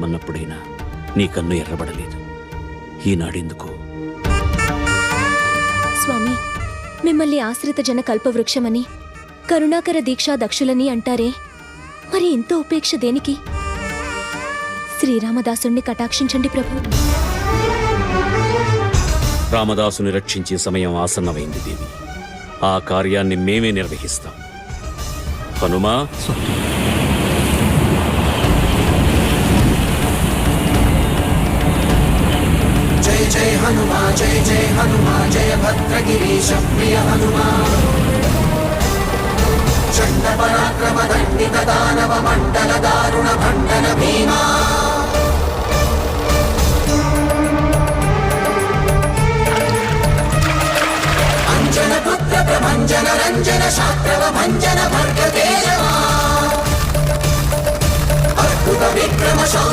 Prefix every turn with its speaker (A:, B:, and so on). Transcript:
A: రమ్మన్నప్పుడైనా నీ కన్ను ఎర్రబడలేదు. ఈనాడెందుకు?
B: స్వామి, మిమ్మల్ని ఆశ్రిత జన కల్పవృక్షమని, కరుణాకర దీక్షా దక్షులని అంటారే, మరి ఇంత ఉపేక్ష దేనికి? శ్రీరామదాసుణ్ణి కటాక్షించండి ప్రభు.
A: రామదాసుని రక్షించే సమయం ఆసన్నమైంది దేవి. ఆ కార్యాన్ని మేమే నిర్వహిస్తాం. హనుమా,
C: జయ జయ హనుమా, జయ జయ హనుమా, జయ భద్రగిరీశ ప్రియ హనుమా. చండ పరాక్రమ దండిత దానవ మండల దారుణ భండన భీమా. అంజన పుత్ర ప్రభంజన రంజన శాస్త్రవ భంజన భర్గ కేశవా. అద్భుత విక్రమ